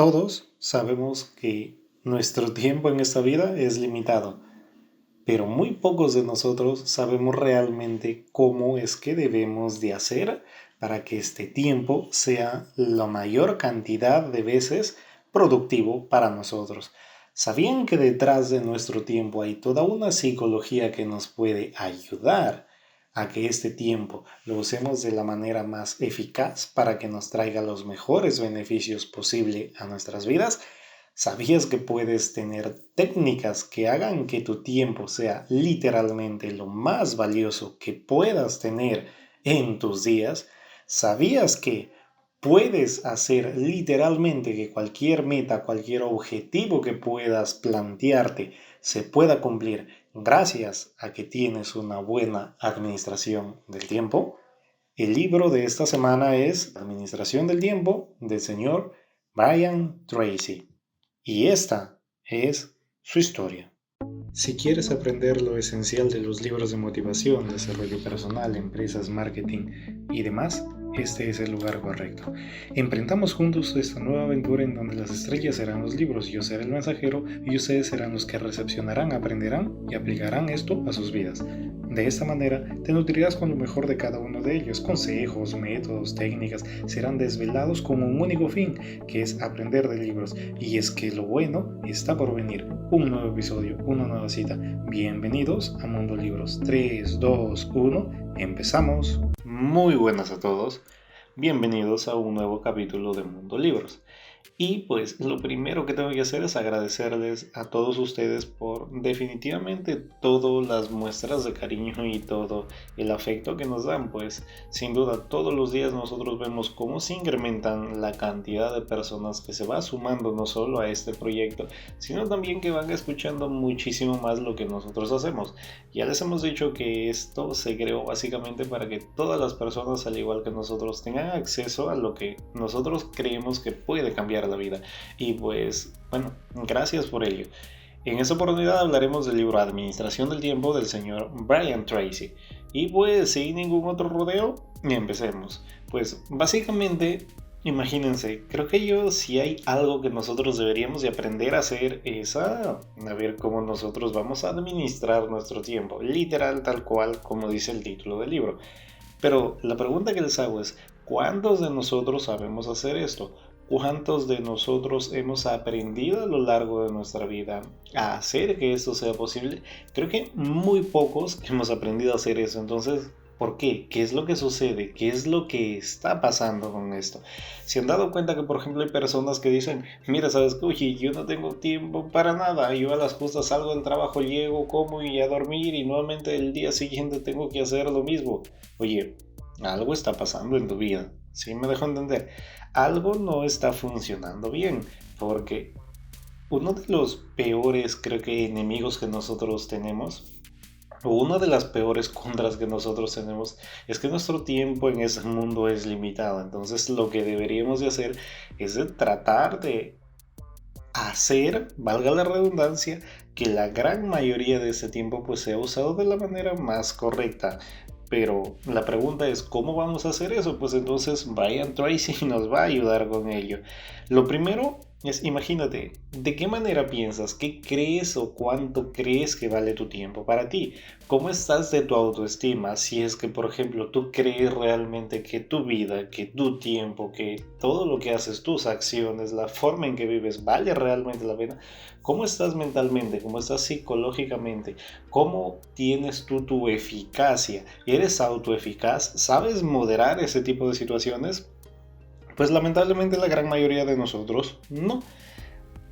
Todos sabemos que nuestro tiempo en esta vida es limitado, pero muy pocos de nosotros sabemos realmente cómo es que debemos de hacer para que este tiempo sea la mayor cantidad de veces productivo para nosotros. ¿Sabían que detrás de nuestro tiempo hay toda una psicología que nos puede ayudar a que este tiempo lo usemos de la manera más eficaz para que nos traiga los mejores beneficios posible a nuestras vidas? ¿Sabías que puedes tener técnicas que hagan que tu tiempo sea literalmente lo más valioso que puedas tener en tus días? ¿Sabías que puedes hacer literalmente que cualquier meta, cualquier objetivo que puedas plantearte se pueda cumplir gracias a que tienes una buena administración del tiempo? El libro de esta semana es Administración del Tiempo del señor Brian Tracy. Y esta es su historia. Si quieres aprender lo esencial de los libros de motivación, desarrollo personal, empresas, marketing y demás, este es el lugar correcto. Emprendamos juntos esta nueva aventura en donde las estrellas serán los libros, yo seré el mensajero y ustedes serán los que recepcionarán, aprenderán y aplicarán esto a sus vidas. De esta manera te nutrirás con lo mejor de cada uno de ellos. Consejos, métodos, técnicas serán desvelados con un único fin, que es aprender de libros. Y es que lo bueno está por venir. Un nuevo episodio, una nueva cita. Bienvenidos a Mundo Libros. 3, 2, 1, empezamos. Muy buenas a todos. Bienvenidos a un nuevo capítulo de Mundo Libros. Y pues lo primero que tengo que hacer es agradecerles a todos ustedes por definitivamente todas las muestras de cariño y todo el afecto que nos dan. Pues sin duda todos los días nosotros vemos cómo se incrementan la cantidad de personas que se va sumando no solo a este proyecto, sino también que van escuchando muchísimo más lo que nosotros hacemos. Ya les hemos dicho que esto se creó básicamente para que todas las personas, al igual que nosotros, tengan acceso a lo que nosotros creemos que puede cambiar la vida. Y pues, bueno, gracias por ello. En esta oportunidad hablaremos del libro Administración del Tiempo del señor Brian Tracy. Y pues, sin ningún otro rodeo, empecemos. Pues, básicamente, imagínense, creo que si hay algo que nosotros deberíamos de aprender a hacer es a ver cómo nosotros vamos a administrar nuestro tiempo, literal tal cual como dice el título del libro. Pero la pregunta que les hago es, ¿cuántos de nosotros sabemos hacer esto? ¿Cuántos de nosotros hemos aprendido a lo largo de nuestra vida a hacer que esto sea posible? Creo que muy pocos hemos aprendido a hacer eso. Entonces, ¿por qué? ¿Qué es lo que sucede? ¿Qué es lo que está pasando con esto? ¿Se han dado cuenta que, por ejemplo, hay personas que dicen, mira, ¿sabes qué? Oye, yo no tengo tiempo para nada. Yo a las justas salgo del trabajo, llego, como y a dormir y nuevamente el día siguiente tengo que hacer lo mismo. Oye, algo está pasando en tu vida. ¿Sí me dejo entender? Algo no está funcionando bien, porque uno de los peores, creo que, enemigos que nosotros tenemos, o una de las peores contras que nosotros tenemos, es que nuestro tiempo en ese mundo es limitado. Entonces lo que deberíamos de hacer es de tratar de hacer, valga la redundancia, que la gran mayoría de ese tiempo pues sea usado de la manera más correcta. Pero la pregunta es, ¿cómo vamos a hacer eso? Pues entonces Brian Tracy nos va a ayudar con ello. Lo primero es, imagínate, ¿de qué manera piensas? ¿Qué crees o cuánto crees que vale tu tiempo para ti? ¿Cómo estás de tu autoestima? Si es que, por ejemplo, tú crees realmente que tu vida, que tu tiempo, que todo lo que haces, tus acciones, la forma en que vives, vale realmente la pena. ¿Cómo estás mentalmente? ¿Cómo estás psicológicamente? ¿Cómo tienes tú tu eficacia? ¿Eres autoeficaz? ¿Sabes moderar ese tipo de situaciones? Pues lamentablemente la gran mayoría de nosotros no.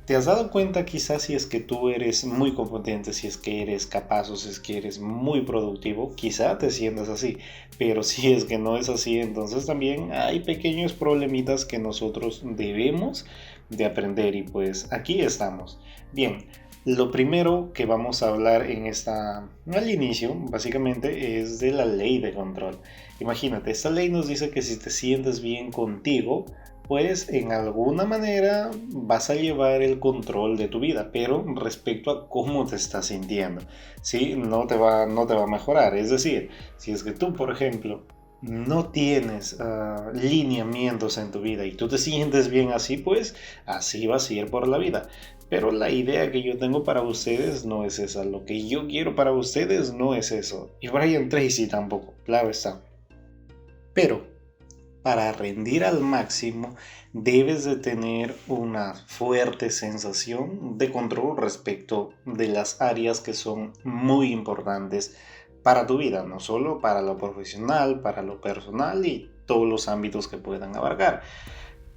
¿Te has dado cuenta quizás si es que tú eres muy competente, si es que eres capaz o si es que eres muy productivo? Quizá te sientas así, pero si es que no es así, entonces también hay pequeños problemitas que nosotros debemos de aprender y pues aquí estamos. Bien, lo primero que vamos a hablar al inicio, básicamente, es de la ley de control. Imagínate, esta ley nos dice que si te sientes bien contigo, pues en alguna manera vas a llevar el control de tu vida, pero respecto a cómo te estás sintiendo, ¿sí? No te va a mejorar. Es decir, si es que tú, por ejemplo, no tienes lineamientos en tu vida y tú te sientes bien así, pues así vas a ir por la vida. Pero la idea que yo tengo para ustedes no es esa. Lo que yo quiero para ustedes no es eso. Y Brian Tracy tampoco, claro está. Pero para rendir al máximo, debes de tener una fuerte sensación de control respecto de las áreas que son muy importantes para tu vida, no solo para lo profesional, para lo personal y todos los ámbitos que puedan abarcar.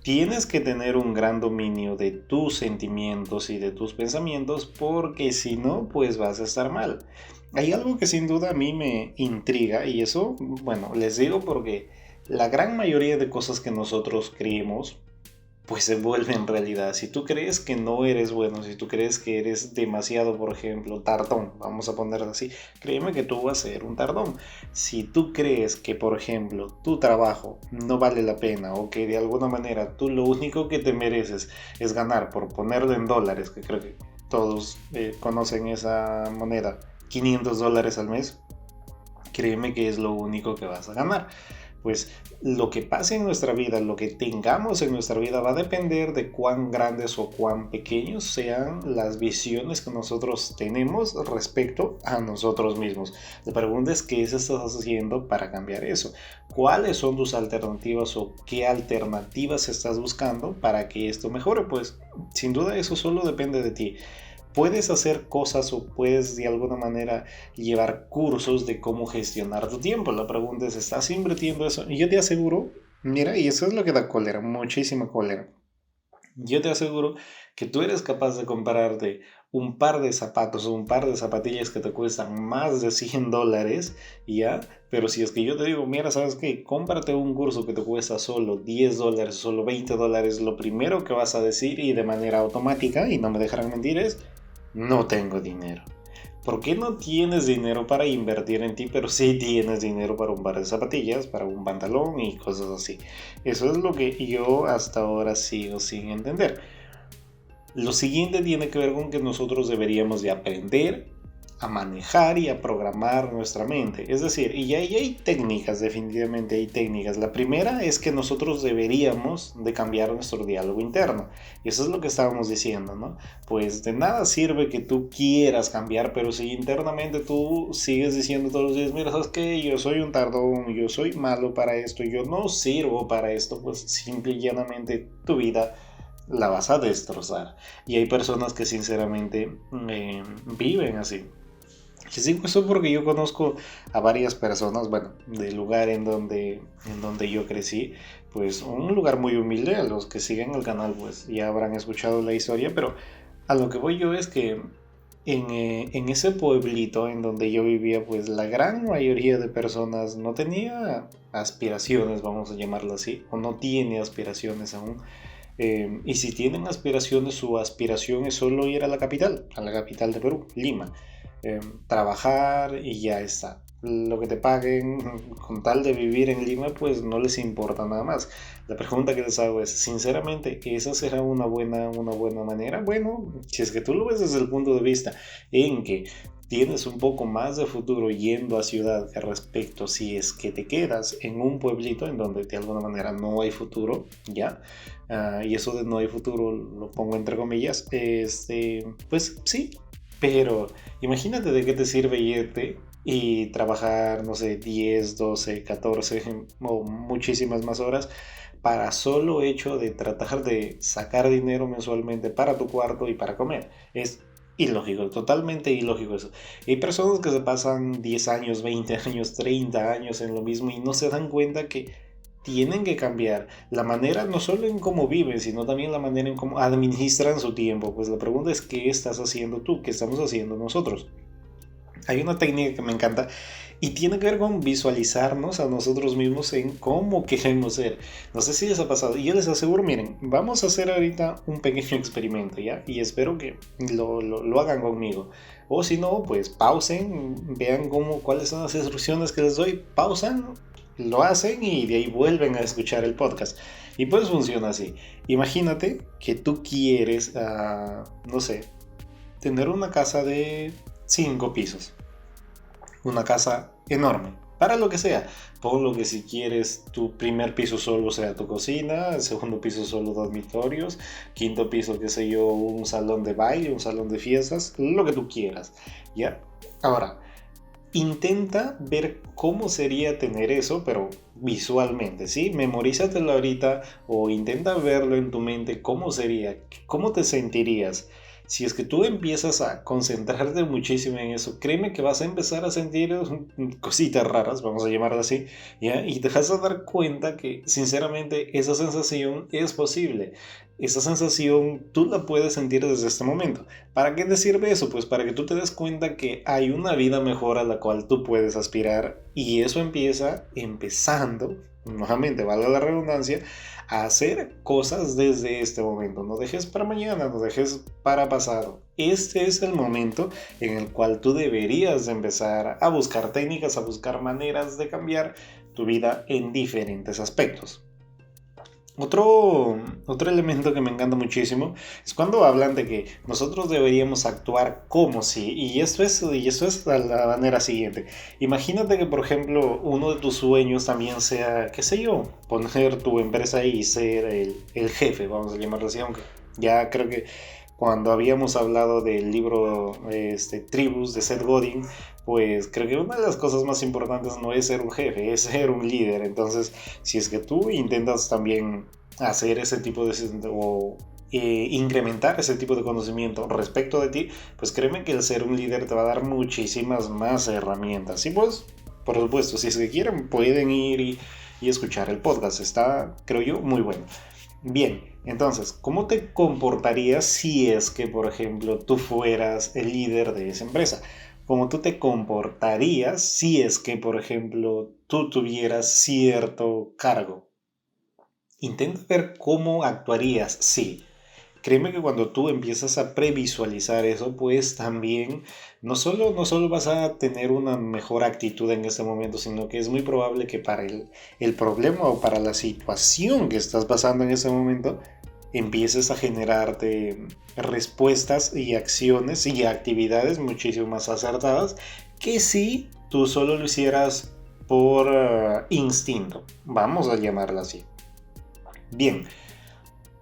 Tienes que tener un gran dominio de tus sentimientos y de tus pensamientos porque si no, pues vas a estar mal. Hay algo que sin duda a mí me intriga y eso, bueno, les digo porque la gran mayoría de cosas que nosotros creemos pues se vuelve en realidad. Si tú crees que no eres bueno, si tú crees que eres demasiado, por ejemplo, tardón, vamos a ponerlo así, créeme que tú vas a ser un tardón. Si tú crees que, por ejemplo, tu trabajo no vale la pena o que de alguna manera tú lo único que te mereces es ganar, por ponerlo en dólares, que creo que todos conocen esa moneda, $500 al mes, créeme que es lo único que vas a ganar. Pues lo que pase en nuestra vida, lo que tengamos en nuestra vida va a depender de cuán grandes o cuán pequeños sean las visiones que nosotros tenemos respecto a nosotros mismos. La pregunta es qué estás haciendo para cambiar eso. ¿Cuáles son tus alternativas o qué alternativas estás buscando para que esto mejore? Pues sin duda eso solo depende de ti. Puedes hacer cosas o puedes de alguna manera llevar cursos de cómo gestionar tu tiempo. La pregunta es, ¿estás invirtiendo eso? Y yo te aseguro, mira, y eso es lo que da cólera, muchísima cólera. Yo te aseguro que tú eres capaz de comprarte un par de zapatos o un par de zapatillas que te cuestan más de $100, ¿ya? Pero si es que yo te digo, mira, ¿sabes qué? Cómprate un curso que te cuesta solo $10, solo $20, lo primero que vas a decir y de manera automática, y no me dejarán mentir, es, no tengo dinero. ¿Por qué no tienes dinero para invertir en ti, pero sí tienes dinero para un par de zapatillas, para un pantalón y cosas así? Eso es lo que yo hasta ahora sigo sin entender. Lo siguiente tiene que ver con que nosotros deberíamos de aprender a manejar y a programar nuestra mente. Es decir, y ahí hay técnicas, definitivamente hay técnicas. La primera es que nosotros deberíamos de cambiar nuestro diálogo interno. Y eso es lo que estábamos diciendo, ¿no? Pues de nada sirve que tú quieras cambiar, pero si internamente tú sigues diciendo todos los días, mira, ¿sabes qué? Yo soy un tardón, yo soy malo para esto, yo no sirvo para esto, pues simple y llanamente tu vida la vas a destrozar. Y hay personas que sinceramente viven así. Les digo eso porque yo conozco a varias personas, bueno, del lugar en donde yo crecí, pues un lugar muy humilde. A los que siguen el canal pues ya habrán escuchado la historia, pero a lo que voy yo es que en ese pueblito en donde yo vivía, pues la gran mayoría de personas no tenía aspiraciones, vamos a llamarlo así, o no tiene aspiraciones aún. Y si tienen aspiraciones, su aspiración es solo ir a la capital de Perú, Lima, trabajar y ya está. Lo que te paguen con tal de vivir en Lima, pues no les importa nada más. La pregunta que les hago es, sinceramente, ¿esa será una buena manera? Bueno, si es que tú lo ves desde el punto de vista en que tienes un poco más de futuro yendo a ciudad que respecto si es que te quedas en un pueblito en donde de alguna manera no hay futuro, ¿ya? Y eso de no hay futuro lo pongo entre comillas, pues sí, pero imagínate de qué te sirve irte y trabajar, no sé, 10 12 14 o muchísimas más horas para solo hecho de tratar de sacar dinero mensualmente para tu cuarto y para comer. Es ilógico, totalmente ilógico eso. Hay personas que se pasan 10 años, 20 años, 30 años en lo mismo y no se dan cuenta que tienen que cambiar la manera, no solo en cómo viven, sino también la manera en cómo administran su tiempo. Pues la pregunta es, ¿qué estás haciendo tú? ¿Qué estamos haciendo nosotros? Hay una técnica que me encanta y tiene que ver con visualizarnos a nosotros mismos en cómo queremos ser. No sé si les ha pasado. Y yo les aseguro, miren, vamos a hacer ahorita un pequeño experimento, ¿ya? Y espero que lo hagan conmigo. O si no, pues pausen, vean cuáles son las instrucciones que les doy, pausan, lo hacen y de ahí vuelven a escuchar el podcast. Y pues funciona así. Imagínate que tú quieres, no sé, tener una casa de 5 pisos. Una casa enorme, para lo que sea. Ponlo que si quieres tu primer piso solo sea tu cocina, el segundo piso solo dormitorios, quinto piso, qué sé yo, un salón de baile, un salón de fiestas, lo que tú quieras, ¿ya? Ahora, intenta ver cómo sería tener eso, pero visualmente, ¿sí? Memorízatelo ahorita o intenta verlo en tu mente, cómo sería, cómo te sentirías. Si es que tú empiezas a concentrarte muchísimo en eso, créeme que vas a empezar a sentir cositas raras, vamos a llamarlo así, ¿ya? Y te vas a dar cuenta que, sinceramente, esa sensación es posible. Esa sensación tú la puedes sentir desde este momento. ¿Para qué te sirve eso? Pues para que tú te des cuenta que hay una vida mejor a la cual tú puedes aspirar y eso empieza empezando, nuevamente, valga la redundancia, a hacer cosas desde este momento. No dejes para mañana, no dejes para pasado. Este es el momento en el cual tú deberías empezar a buscar técnicas, a buscar maneras de cambiar tu vida en diferentes aspectos. Otro elemento que me encanta muchísimo es cuando hablan de que nosotros deberíamos actuar como si, y esto es de la manera siguiente. Imagínate que, por ejemplo, uno de tus sueños también sea, qué sé yo, poner tu empresa ahí y ser el jefe, vamos a llamarlo así, aunque ya creo que cuando habíamos hablado del libro Tribus de Seth Godin, pues creo que una de las cosas más importantes no es ser un jefe, es ser un líder. Entonces, si es que tú intentas también hacer ese tipo de o incrementar ese tipo de conocimiento respecto de ti, pues créeme que el ser un líder te va a dar muchísimas más herramientas. Y pues, por supuesto, si es que quieren, pueden ir y escuchar el podcast. Está, creo yo, muy bueno. Bien, entonces, ¿cómo te comportarías si es que, por ejemplo, tú fueras el líder de esa empresa? ¿Cómo tú te comportarías si es que, por ejemplo, tú tuvieras cierto cargo? Intenta ver cómo actuarías, sí. Créeme que cuando tú empiezas a previsualizar eso, pues también no solo vas a tener una mejor actitud en este momento, sino que es muy probable que para el problema o para la situación que estás pasando en ese momento, empieces a generarte respuestas y acciones y actividades muchísimo más acertadas que si tú solo lo hicieras por instinto, vamos a llamarlo así. Bien,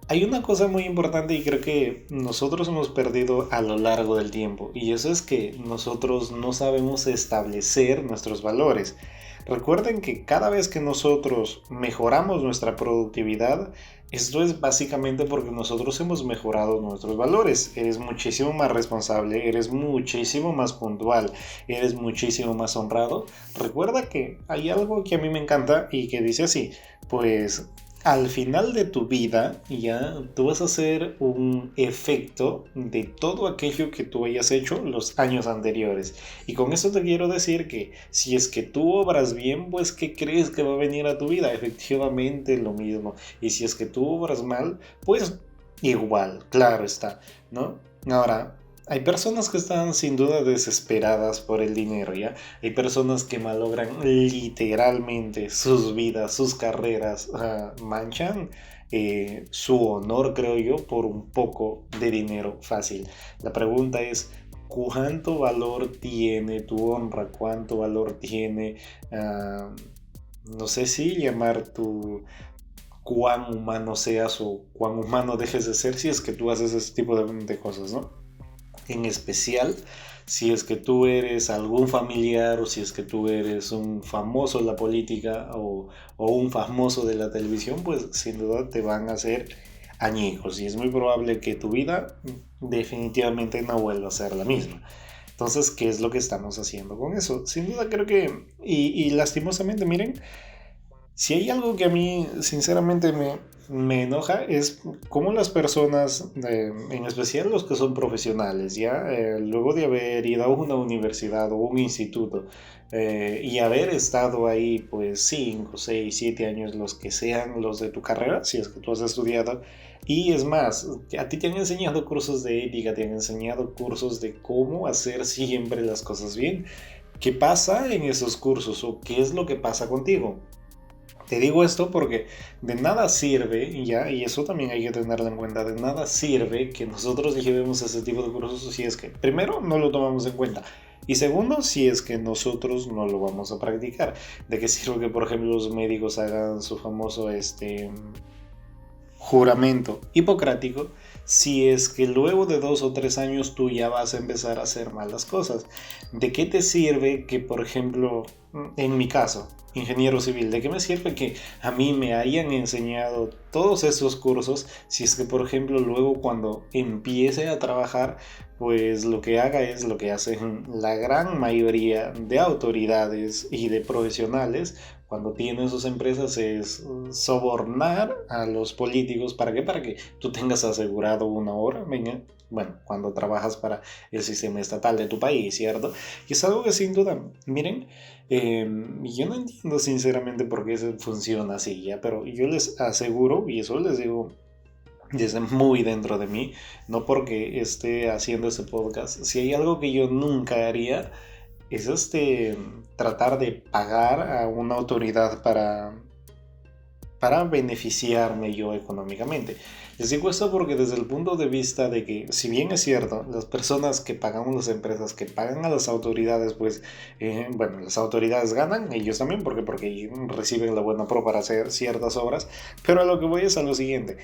hay una cosa muy importante y creo que nosotros hemos perdido a lo largo del tiempo, y eso es que nosotros no sabemos establecer nuestros valores. Recuerden que cada vez que nosotros mejoramos nuestra productividad, esto es básicamente porque nosotros hemos mejorado nuestros valores. Eres muchísimo más responsable, eres muchísimo más puntual, eres muchísimo más honrado. Recuerda que hay algo que a mí me encanta y que dice así, pues al final de tu vida ya tú vas a hacer un efecto de todo aquello que tú hayas hecho los años anteriores. Y con eso te quiero decir que si es que tú obras bien, pues ¿qué crees que va a venir a tu vida? Efectivamente lo mismo. Y si es que tú obras mal, pues igual, claro está, ¿no? Ahora, hay personas que están sin duda desesperadas por el dinero, ¿ya? Hay personas que malogran literalmente sus vidas, sus carreras, manchan su honor, creo yo, por un poco de dinero fácil. La pregunta es, ¿cuánto valor tiene tu honra? ¿Cuánto valor tiene, ah, no sé si llamar tu cuán humano seas o cuán humano dejes de ser si es que tú haces ese tipo de cosas, ¿no? En especial si es que tú eres algún familiar o si es que tú eres un famoso en la política o un famoso de la televisión, pues sin duda te van a hacer añicos y es muy probable que tu vida definitivamente no vuelva a ser la misma. Entonces, ¿qué es lo que estamos haciendo con eso? Sin duda creo que, y lastimosamente, miren, si hay algo que a mí sinceramente me enoja es cómo las personas, en especial los que son profesionales, ya luego de haber ido a una universidad o un instituto y haber estado ahí pues 5 6 7 años, los que sean los de tu carrera, si es que tú has estudiado, y es más, a ti te han enseñado cursos de ética, te han enseñado cursos de cómo hacer siempre las cosas bien. ¿Qué pasa en esos cursos o qué es lo que pasa contigo? Te digo esto porque de nada sirve, ya, y eso también hay que tenerlo en cuenta, de nada sirve que nosotros llevemos ese tipo de cursos si es que, primero, no lo tomamos en cuenta, Y segundo, si es que nosotros no lo vamos a practicar. ¿De qué sirve que, por ejemplo, los médicos hagan su famoso juramento hipocrático si es que luego de 2 o 3 años tú ya vas a empezar a hacer malas cosas? ¿De qué te sirve que, por ejemplo, en mi caso, ingeniero civil, de qué me sirve que a mí me hayan enseñado todos esos cursos si es que, por ejemplo, luego cuando empiece a trabajar, pues lo que haga es lo que hacen la gran mayoría de autoridades y de profesionales cuando tienen sus empresas, es sobornar a los políticos? ¿Para qué? Para que tú tengas asegurado una hora, venga, bueno, cuando trabajas para el sistema estatal de tu país, ¿cierto? Y es algo que sin duda, miren, yo no entiendo sinceramente por qué se funciona así, ¿ya? Pero yo les aseguro, y eso les digo desde muy dentro de mí, no porque esté haciendo este podcast, si hay algo que yo nunca haría es tratar de pagar a una autoridad para beneficiarme yo económicamente. Les digo esto porque desde el punto de vista de que, si bien es cierto, las personas que pagamos, las empresas que pagan a las autoridades, pues, bueno, las autoridades ganan, ellos también, porque reciben la buena pro para hacer ciertas obras, pero a lo que voy es a lo siguiente.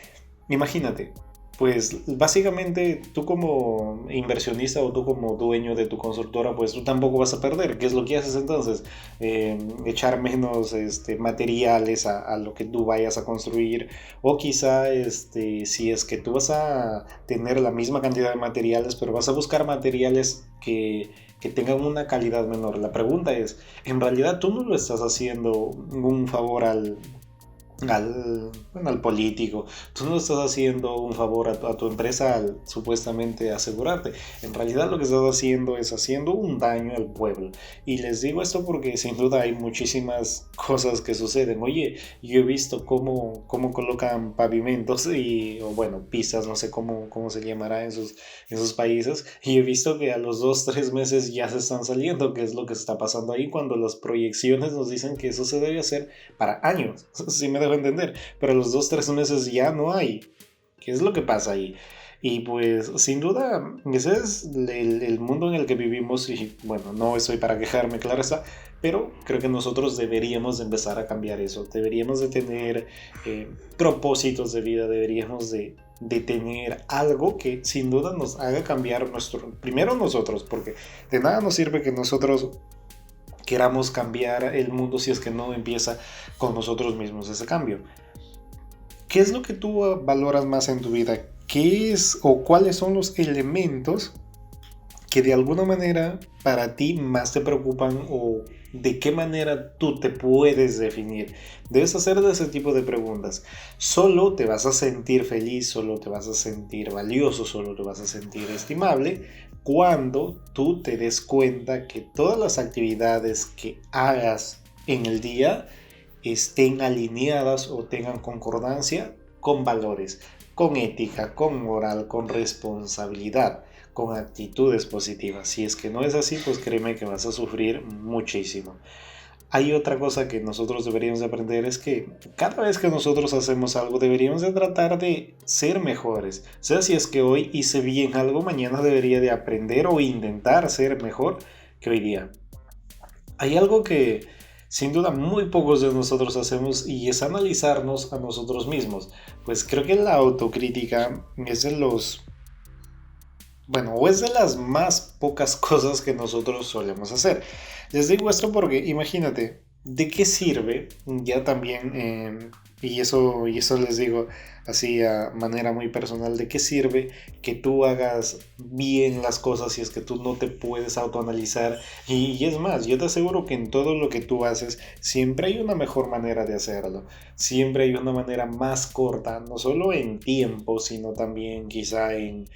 Imagínate, pues básicamente tú como inversionista o tú como dueño de tu consultora, pues tú tampoco vas a perder. ¿Qué es lo que haces entonces? Echar menos materiales a lo que tú vayas a construir, o quizá si es que tú vas a tener la misma cantidad de materiales, pero vas a buscar materiales que tengan una calidad menor. La pregunta es, en realidad tú no lo estás haciendo un favor al político, tú no estás haciendo un favor a tu empresa al supuestamente asegurarte. En realidad lo que estás haciendo es haciendo un daño al pueblo. Y les digo esto porque sin duda hay muchísimas cosas que suceden. Oye, yo he visto cómo colocan pavimentos o bueno, pistas, no sé cómo se llamará en sus países, y he visto que a los 2 o 3 meses ya se están saliendo. ¿Qué es lo que está pasando ahí cuando las proyecciones nos dicen que eso se debe hacer para años? Si me dejo entender, pero a los 2 o 3 meses ya no hay. ¿Qué es lo que pasa ahí? Y pues sin duda ese es el mundo en el que vivimos, y bueno, no estoy para quejarme, claro está, pero creo que nosotros deberíamos de empezar a cambiar eso. Deberíamos de tener propósitos de vida, deberíamos de tener algo que sin duda nos haga cambiar primero nosotros, porque de nada nos sirve que nosotros queramos cambiar el mundo si es que no empieza con nosotros mismos ese cambio. ¿Qué es lo que tú valoras más en tu vida? ¿Qué es o cuáles son los elementos que de alguna manera para ti más te preocupan, o de qué manera tú te puedes definir? Debes hacer de ese tipo de preguntas. Solo te vas a sentir feliz, solo te vas a sentir valioso, solo te vas a sentir estimable cuando tú te des cuenta que todas las actividades que hagas en el día estén alineadas o tengan concordancia con valores, con ética, con moral, con responsabilidad, con actitudes positivas. Si es que no es así, pues créeme que vas a sufrir muchísimo. Hay otra cosa que nosotros deberíamos de aprender, es que cada vez que nosotros hacemos algo deberíamos de tratar de ser mejores. O sea, si es que hoy hice bien algo, mañana debería de aprender o intentar ser mejor que hoy día. Hay algo que sin duda muy pocos de nosotros hacemos, y es analizarnos a nosotros mismos. Pues creo que la autocrítica es o es de las más pocas cosas que nosotros solemos hacer. Les digo esto porque imagínate, ¿de qué sirve? Ya también, y eso les digo así a manera muy personal, ¿de qué sirve que tú hagas bien las cosas si es que tú no te puedes autoanalizar? Y es más, yo te aseguro que en todo lo que tú haces siempre hay una mejor manera de hacerlo. Siempre hay una manera más corta, no solo en tiempo, sino también quizá en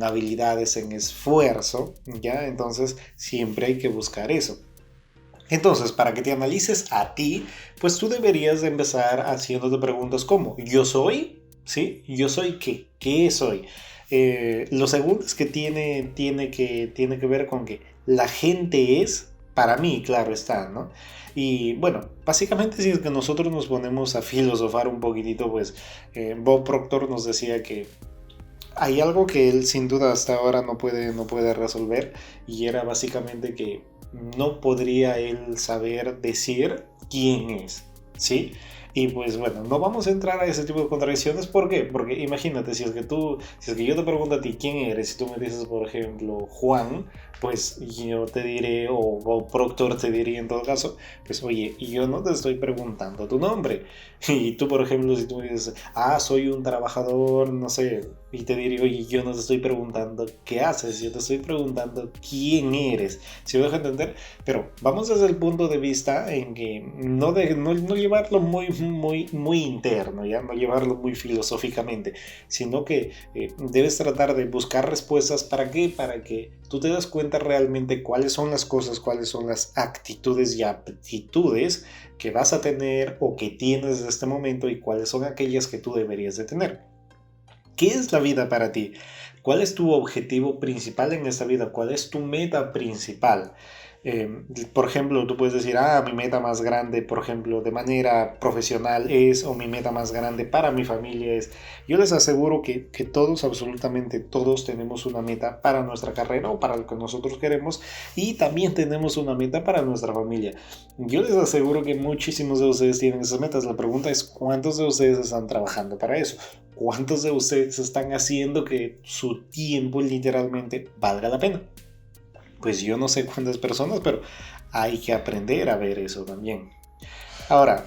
habilidades, en esfuerzo, ¿ya? Entonces siempre hay que buscar eso. Entonces, para que te analices a ti, pues tú deberías de empezar haciéndote preguntas como, ¿yo soy? ¿Sí? ¿Yo soy qué? ¿Qué soy? Lo segundo es que tiene que ver con que la gente es, para mí, claro está, ¿no? Y bueno, básicamente si es que nosotros nos ponemos a filosofar un poquitito, pues Bob Proctor nos decía que hay algo que él sin duda hasta ahora no puede resolver, y era básicamente que no podría él saber decir quién es, ¿sí? Y pues bueno, no vamos a entrar a ese tipo de contradicciones. ¿Por qué? Porque imagínate, si es que yo te pregunto a ti quién eres, si tú me dices, por ejemplo, Juan, pues yo te diré, o Proctor te diría en todo caso, pues oye, yo no te estoy preguntando tu nombre. Y tú, por ejemplo, si tú me dices, soy un trabajador, no sé, y te diré, oye, yo no te estoy preguntando qué haces, yo te estoy preguntando quién eres. ¿Sí me dejo entender? Pero vamos desde el punto de vista en que no llevarlo muy interno, ¿ya? No llevarlo muy filosóficamente, sino que debes tratar de buscar respuestas. ¿Para qué? Para que tú te das cuenta realmente cuáles son las cosas, cuáles son las actitudes y aptitudes que vas a tener o que tienes en este momento, y cuáles son aquellas que tú deberías de tener. ¿Qué es la vida para ti? ¿Cuál es tu objetivo principal en esta vida? ¿Cuál es tu meta principal? Eh, por ejemplo, tú puedes decir, mi meta más grande, por ejemplo, de manera profesional es, o mi meta más grande para mi familia es. Yo les aseguro que todos, absolutamente todos, tenemos una meta para nuestra carrera o para lo que nosotros queremos, y también tenemos una meta para nuestra familia. Yo les aseguro que muchísimos de ustedes tienen esas metas. La pregunta es, ¿cuántos de ustedes están trabajando para eso? ¿Cuántos de ustedes están haciendo que su tiempo literalmente valga la pena? Pues yo no sé cuántas personas, pero hay que aprender a ver eso también. Ahora,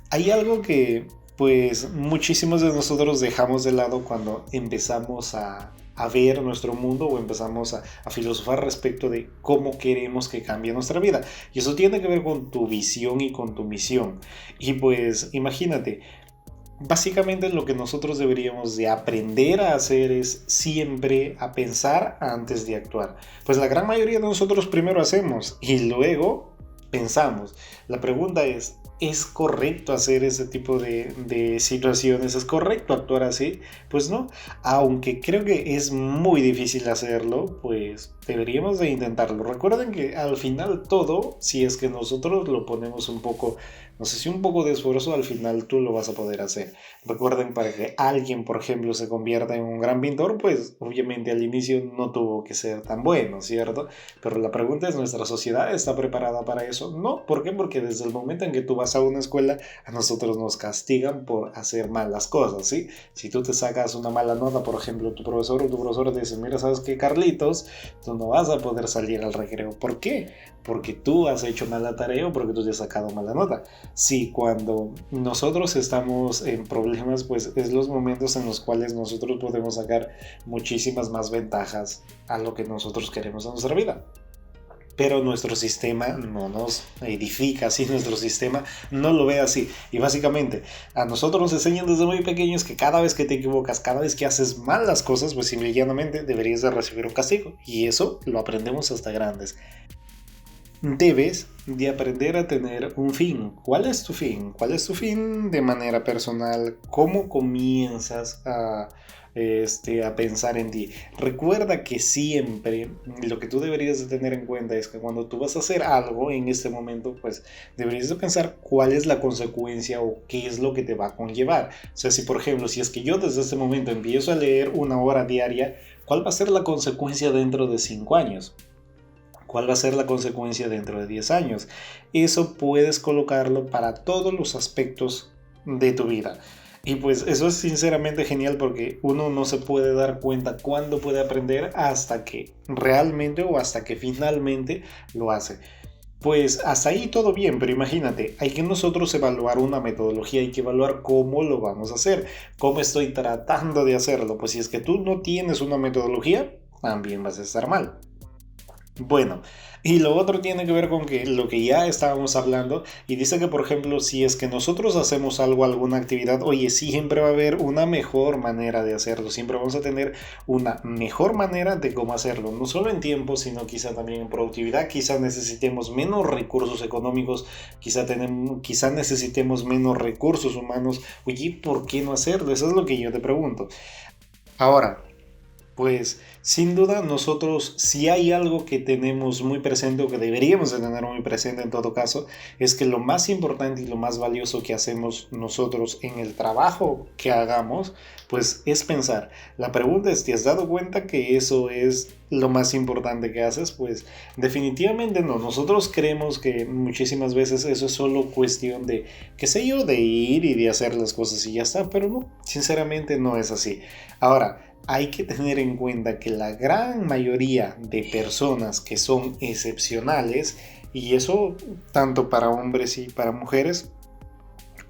hay algo que pues muchísimos de nosotros dejamos de lado cuando empezamos a ver nuestro mundo, o empezamos a filosofar respecto de cómo queremos que cambie nuestra vida. Y eso tiene que ver con tu visión y con tu misión. Y pues imagínate, básicamente lo que nosotros deberíamos de aprender a hacer es siempre a pensar antes de actuar. Pues la gran mayoría de nosotros primero hacemos y luego pensamos. La pregunta ¿es correcto hacer ese tipo de situaciones? ¿Es correcto actuar así? Pues no. Aunque creo que es muy difícil hacerlo, pues deberíamos de intentarlo. Recuerden que al final todo, si es que nosotros lo ponemos un poco, no sé si un poco de esfuerzo, al final tú lo vas a poder hacer. Recuerden, para que alguien, por ejemplo, se convierta en un gran pintor, pues obviamente al inicio no tuvo que ser tan bueno, ¿cierto? Pero la pregunta es, ¿nuestra sociedad está preparada para eso? No. ¿Por qué? Porque desde el momento en que tú vas a una escuela, a nosotros nos castigan por hacer mal las cosas, ¿sí? Si tú te sacas una mala nota, por ejemplo, tu profesor o tu profesora te dice, mira, ¿sabes qué, Carlitos? Tú no vas a poder salir al recreo. ¿Por qué? Porque tú has hecho mala tarea o porque tú te has sacado mala nota. Sí, cuando nosotros estamos en problemas, pues es los momentos en los cuales nosotros podemos sacar muchísimas más ventajas a lo que nosotros queremos en nuestra vida. Pero nuestro sistema no nos edifica así, nuestro sistema no lo ve así. Y básicamente a nosotros nos enseñan desde muy pequeños que cada vez que te equivocas, cada vez que haces mal las cosas, pues simplemente deberías de recibir un castigo. Y eso lo aprendemos hasta grandes. Debes de aprender a tener un fin. ¿Cuál es tu fin? ¿Cuál es tu fin de manera personal? ¿Cómo comienzas a pensar en ti? Recuerda que siempre lo que tú deberías de tener en cuenta es que cuando tú vas a hacer algo en este momento, pues deberías de pensar cuál es la consecuencia o qué es lo que te va a conllevar. O sea, si por ejemplo, si es que yo desde este momento empiezo a leer 1 hora diaria, ¿cuál va a ser la consecuencia dentro de 5 años? ¿Cuál va a ser la consecuencia dentro de 10 años? Eso puedes colocarlo para todos los aspectos de tu vida. Y pues eso es sinceramente genial, porque uno no se puede dar cuenta cuándo puede aprender hasta que realmente o hasta que finalmente lo hace. Pues hasta ahí todo bien, pero imagínate, hay que nosotros evaluar una metodología, hay que evaluar cómo lo vamos a hacer, cómo estoy tratando de hacerlo. Pues si es que tú no tienes una metodología, también vas a estar mal. Bueno, y lo otro tiene que ver con que lo que ya estábamos hablando, y dice que por ejemplo, si es que nosotros hacemos algo, alguna actividad, oye, siempre va a haber una mejor manera de hacerlo, siempre vamos a tener una mejor manera de cómo hacerlo, no solo en tiempo, sino quizá también en productividad. Quizá necesitemos menos recursos económicos, quizá necesitemos menos recursos humanos. Oye, ¿por qué no hacerlo? Eso es lo que yo te pregunto. Ahora, Pues sin duda nosotros, si hay algo que tenemos muy presente o que deberíamos de tener muy presente en todo caso, es que lo más importante y lo más valioso que hacemos nosotros en el trabajo que hagamos, pues es pensar. La pregunta es, ¿te has dado cuenta que eso es lo más importante que haces? Pues definitivamente no. Nosotros creemos que muchísimas veces eso es solo cuestión de, qué sé yo, de ir y de hacer las cosas y ya está, pero no, sinceramente no es así. Ahora, hay que tener en cuenta que la gran mayoría de personas que son excepcionales, y eso tanto para hombres y para mujeres,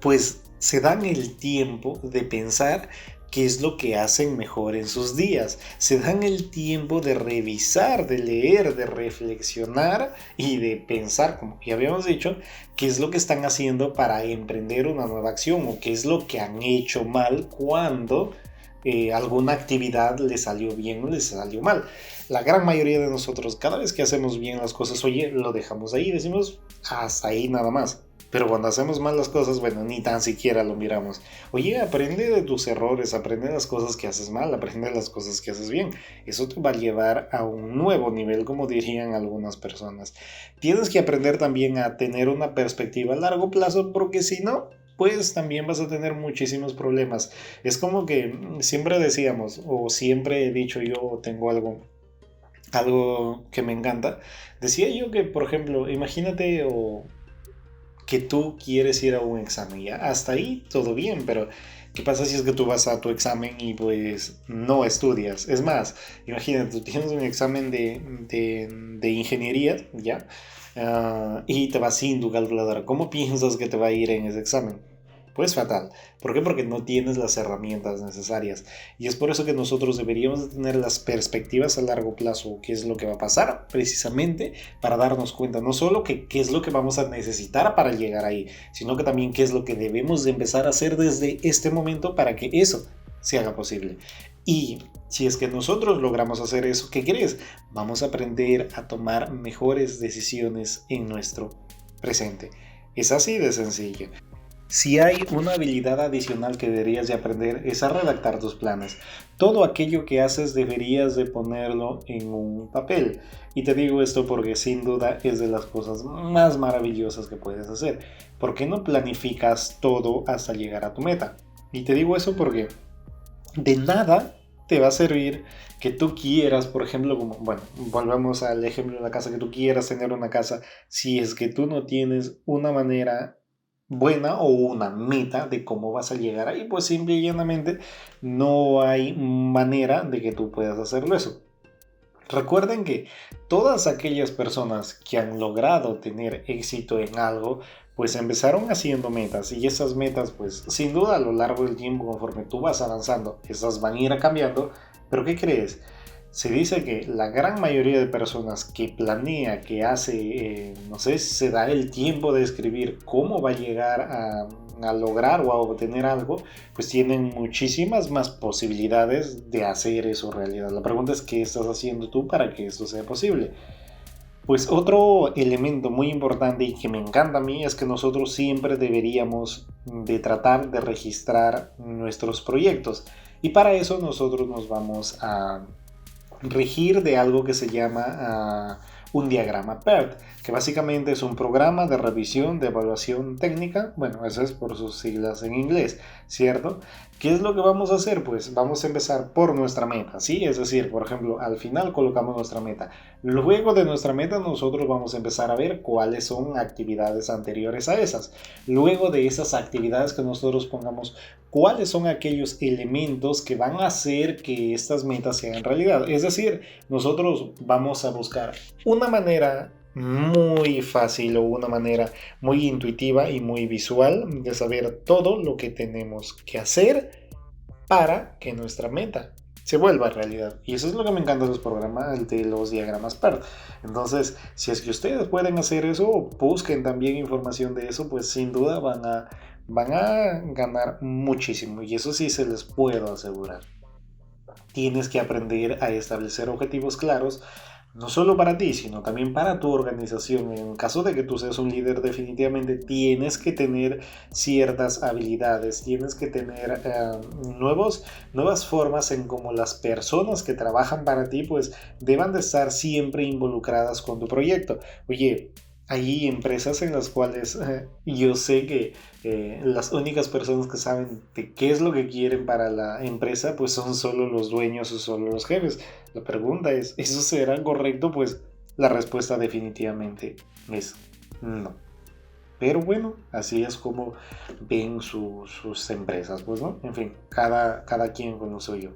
pues se dan el tiempo de pensar qué es lo que hacen mejor en sus días. Se dan el tiempo de revisar, de leer, de reflexionar y de pensar, como ya habíamos dicho, qué es lo que están haciendo para emprender una nueva acción o qué es lo que han hecho mal cuando alguna actividad le salió bien o le salió mal. La gran mayoría de nosotros, cada vez que hacemos bien las cosas, oye, lo dejamos ahí, decimos hasta ahí nada más. Pero cuando hacemos mal las cosas, bueno, ni tan siquiera lo miramos. Oye, aprende de tus errores, aprende las cosas que haces mal, aprende las cosas que haces bien. Eso te va a llevar a un nuevo nivel, como dirían algunas personas. Tienes que aprender también a tener una perspectiva a largo plazo, porque si no, pues también vas a tener muchísimos problemas. Es como que siempre decíamos, o siempre he dicho yo, tengo algo que me encanta. Decía yo que, por ejemplo, imagínate que tú quieres ir a un examen, ya hasta ahí todo bien, pero ¿qué pasa si es que tú vas a tu examen y pues no estudias? Es más, imagínate, tú tienes un examen de ingeniería, ¿ya? Y te vas sin tu calculadora. ¿Cómo piensas que te va a ir en ese examen? Pues fatal. ¿Por qué? Porque no tienes las herramientas necesarias. Y es por eso que nosotros deberíamos de tener las perspectivas a largo plazo, qué es lo que va a pasar, precisamente para darnos cuenta, no solo que qué es lo que vamos a necesitar para llegar ahí, sino que también qué es lo que debemos de empezar a hacer desde este momento para que eso se haga posible. Y si es que nosotros logramos hacer eso, ¿qué crees? Vamos a aprender a tomar mejores decisiones en nuestro presente. Es así de sencillo. Si hay una habilidad adicional que deberías de aprender es a redactar tus planes. Todo aquello que haces deberías de ponerlo en un papel. Y te digo esto porque sin duda es de las cosas más maravillosas que puedes hacer. ¿Por qué no planificas todo hasta llegar a tu meta? Y te digo eso porque de nada te va a servir que tú quieras, por ejemplo, como, bueno, volvamos al ejemplo de la casa, que tú quieras tener una casa, si es que tú no tienes una manera buena o una meta de cómo vas a llegar ahí, pues simple y llanamente no hay manera de que tú puedas hacerlo eso. Recuerden que todas aquellas personas que han logrado tener éxito en algo, pues empezaron haciendo metas y esas metas, pues sin duda a lo largo del tiempo, conforme tú vas avanzando, esas van a ir cambiando. Pero ¿qué crees? Se dice que la gran mayoría de personas que planea, que hace, no sé, se da el tiempo de escribir cómo va a llegar a lograr o a obtener algo, pues tienen muchísimas más posibilidades de hacer eso realidad. La pregunta es, ¿qué estás haciendo tú para que esto sea posible? Pues otro elemento muy importante y que me encanta a mí es que nosotros siempre deberíamos de tratar de registrar nuestros proyectos. Y para eso nosotros nos vamos a regir de algo que se llama un diagrama PERT, que básicamente es un programa de revisión de evaluación técnica. Bueno, eso es por sus siglas en inglés, ¿cierto? ¿Qué es lo que vamos a hacer? Pues vamos a empezar por nuestra meta, ¿sí? Es decir, por ejemplo, al final colocamos nuestra meta. Luego de nuestra meta nosotros vamos a empezar a ver cuáles son actividades anteriores a esas. Luego de esas actividades que nosotros pongamos, cuáles son aquellos elementos que van a hacer que estas metas sean realidad. Es decir, nosotros vamos a buscar una manera muy fácil o una manera muy intuitiva y muy visual de saber todo lo que tenemos que hacer para que nuestra meta se vuelva realidad. Y eso es lo que me encanta de los programas, de los diagramas PERT. Entonces, si es que ustedes pueden hacer eso, busquen también información de eso, pues sin duda van a ganar muchísimo. Y eso sí se les puedo asegurar. Tienes que aprender a establecer objetivos claros no solo para ti, sino también para tu organización. En caso de que tú seas un líder, definitivamente tienes que tener ciertas habilidades, tienes que tener nuevas formas en cómo las personas que trabajan para ti, pues deban de estar siempre involucradas con tu proyecto. Oye, hay empresas en las cuales yo sé que las únicas personas que saben de qué es lo que quieren para la empresa, pues son solo los dueños o solo los jefes. La pregunta es, ¿eso será correcto? Pues la respuesta definitivamente es no. Pero bueno, así es como ven sus empresas, pues no. En fin, cada quien con lo suyo.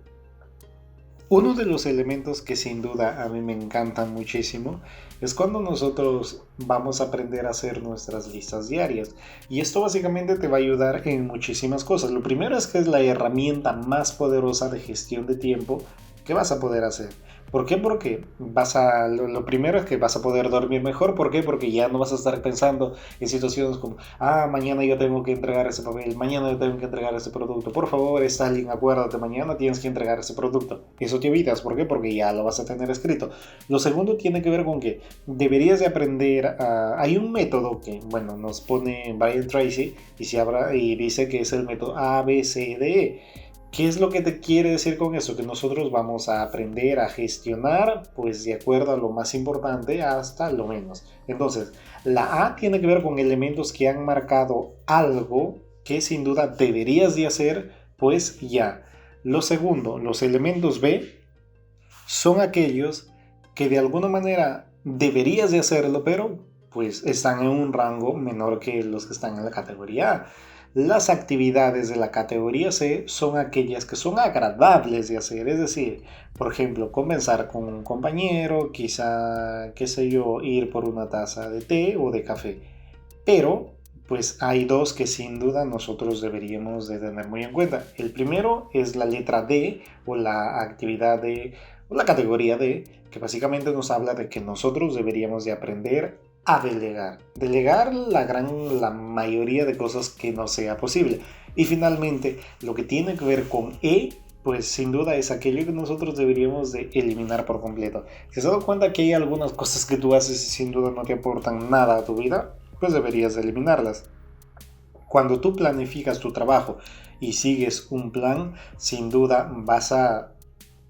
Uno de los elementos que sin duda a mí me encantan muchísimo es cuando nosotros vamos a aprender a hacer nuestras listas diarias. Y esto básicamente te va a ayudar en muchísimas cosas. Lo primero es que es la herramienta más poderosa de gestión de tiempo que vas a poder hacer. ¿Por qué? Porque lo primero es que vas a poder dormir mejor. ¿Por qué? Porque ya no vas a estar pensando en situaciones como, mañana yo tengo que entregar ese papel, mañana yo tengo que entregar ese producto. Por favor, Stalin, acuérdate, mañana tienes que entregar ese producto. Eso te evitas. ¿Por qué? Porque ya lo vas a tener escrito. Lo segundo tiene que ver con que deberías de aprender hay un método que, bueno, nos pone Brian Tracy y dice que es el método ABCDE. ¿Qué es lo que te quiere decir con eso? Que nosotros vamos a aprender a gestionar, pues de acuerdo a lo más importante hasta lo menos. Entonces, la A tiene que ver con elementos que han marcado algo que sin duda deberías de hacer, pues ya. Lo segundo, los elementos B son aquellos que de alguna manera deberías de hacerlo, pero pues están en un rango menor que los que están en la categoría A. Las actividades de la categoría C son aquellas que son agradables de hacer, es decir, por ejemplo, conversar con un compañero, quizá, qué sé yo, ir por una taza de té o de café. Pero, pues hay dos que sin duda nosotros deberíamos de tener muy en cuenta. El primero es la letra D o la actividad D o la categoría D, que básicamente nos habla de que nosotros deberíamos de aprender a delegar. Delegar la mayoría de cosas que no sea posible. Y finalmente, lo que tiene que ver con E, pues sin duda es aquello que nosotros deberíamos de eliminar por completo. Si has dado cuenta que hay algunas cosas que tú haces y sin duda no te aportan nada a tu vida, pues deberías de eliminarlas. Cuando tú planificas tu trabajo y sigues un plan, sin duda vas a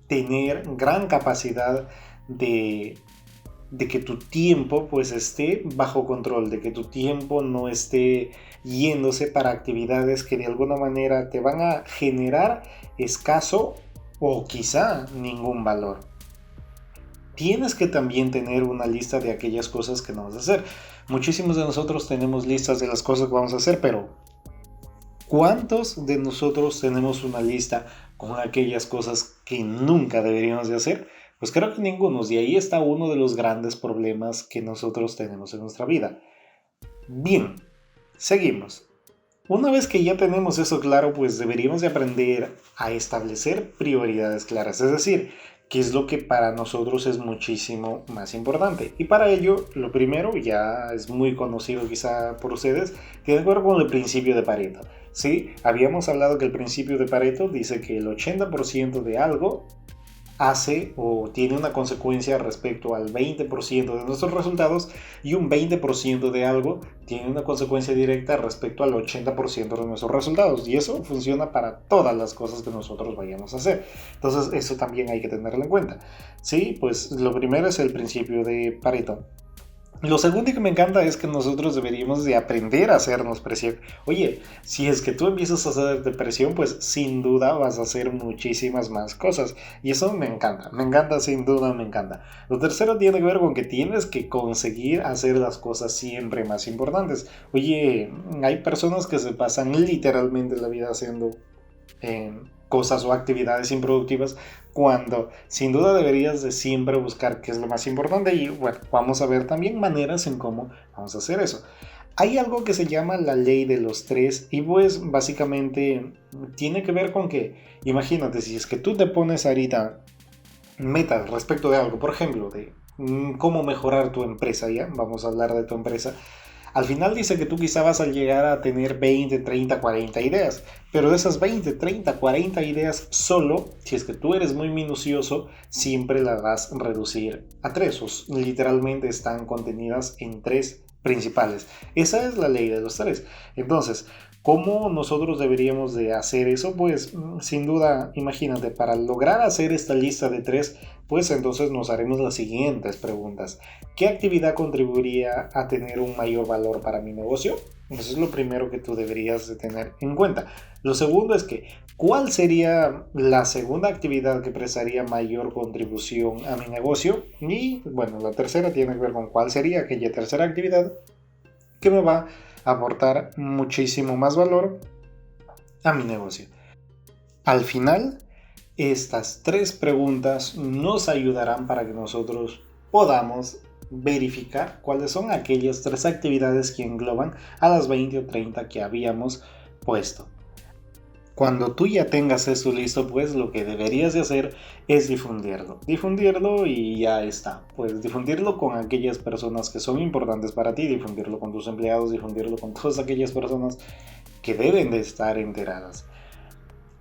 tener gran capacidad de que tu tiempo pues esté bajo control, de que tu tiempo no esté yéndose para actividades que de alguna manera te van a generar escaso o quizá ningún valor. Tienes que también tener una lista de aquellas cosas que no vas a hacer. Muchísimos de nosotros tenemos listas de las cosas que vamos a hacer, pero ¿cuántos de nosotros tenemos una lista con aquellas cosas que nunca deberíamos de hacer? Pues creo que ninguno, y ahí está uno de los grandes problemas que nosotros tenemos en nuestra vida. Bien, seguimos. Una vez que ya tenemos eso claro, pues deberíamos de aprender a establecer prioridades claras, es decir, qué es lo que para nosotros es muchísimo más importante. Y para ello, lo primero, ya es muy conocido quizá por ustedes, tiene que ver con el principio de Pareto. Sí, habíamos hablado que el principio de Pareto dice que el 80% de algo hace o tiene una consecuencia respecto al 20% de nuestros resultados y un 20% de algo tiene una consecuencia directa respecto al 80% de nuestros resultados, y eso funciona para todas las cosas que nosotros vayamos a hacer. Entonces eso también hay que tenerlo en cuenta. Sí, pues lo primero es el principio de Pareto. Lo segundo que me encanta es que nosotros deberíamos de aprender a hacernos presión. Oye, si es que tú empiezas a hacerte presión, pues sin duda vas a hacer muchísimas más cosas. Y eso me encanta, sin duda me encanta. Lo tercero tiene que ver con que tienes que conseguir hacer las cosas siempre más importantes. Oye, hay personas que se pasan literalmente la vida haciendo cosas o actividades improductivas, cuando sin duda deberías de siempre buscar qué es lo más importante. Y bueno, vamos a ver también maneras en cómo vamos a hacer eso. Hay algo que se llama la ley de los tres, y pues básicamente tiene que ver con que, imagínate, si es que tú te pones ahorita metas respecto de algo, por ejemplo, de cómo mejorar tu empresa, ya, vamos a hablar de tu empresa. Al final dice que tú quizá vas a llegar a tener 20, 30, 40 ideas, pero de esas 20, 30, 40 ideas, solo si es que tú eres muy minucioso, siempre las vas a reducir a tres, o literalmente están contenidas en tres principales. Esa es la ley de los tres. Entonces, ¿cómo nosotros deberíamos de hacer eso? Pues sin duda, imagínate, para lograr hacer esta lista de tres, pues entonces nos haremos las siguientes preguntas. ¿Qué actividad contribuiría a tener un mayor valor para mi negocio? Eso es lo primero que tú deberías de tener en cuenta. Lo segundo es que, ¿cuál sería la segunda actividad que prestaría mayor contribución a mi negocio? Y bueno, la tercera tiene que ver con cuál sería aquella tercera actividad que me va a aportar muchísimo más valor a mi negocio. Al final, estas tres preguntas nos ayudarán para que nosotros podamos verificar cuáles son aquellas tres actividades que engloban a las 20 o 30 que habíamos puesto. Cuando tú ya tengas esto listo, pues lo que deberías de hacer es difundirlo y ya está. Pues difundirlo con aquellas personas que son importantes para ti, difundirlo con tus empleados, difundirlo con todas aquellas personas que deben de estar enteradas.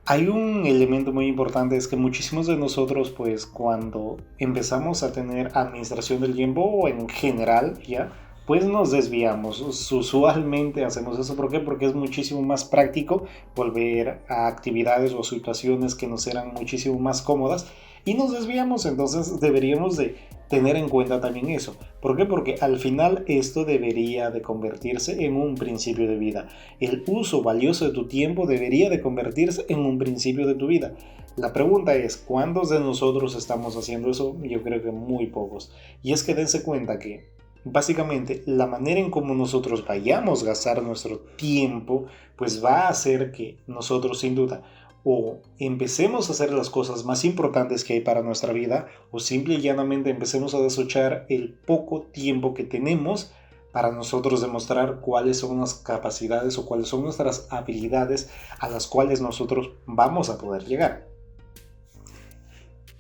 Hay un elemento muy importante, es que muchísimos de nosotros, pues cuando empezamos a tener administración del tiempo o en general ya, pues nos desviamos. Usualmente hacemos eso. ¿Por qué? Porque es muchísimo más práctico volver a actividades o situaciones que nos eran muchísimo más cómodas y nos desviamos. Entonces deberíamos de tener en cuenta también eso. ¿Por qué? Porque al final esto debería de convertirse en un principio de vida. El uso valioso de tu tiempo debería de convertirse en un principio de tu vida. La pregunta es, ¿cuántos de nosotros estamos haciendo eso? Yo creo que muy pocos. Y es que dense cuenta que básicamente la manera en cómo nosotros vayamos a gastar nuestro tiempo, pues va a hacer que nosotros sin duda o empecemos a hacer las cosas más importantes que hay para nuestra vida, o simple y llanamente empecemos a desechar el poco tiempo que tenemos para nosotros demostrar cuáles son las capacidades o cuáles son nuestras habilidades a las cuales nosotros vamos a poder llegar.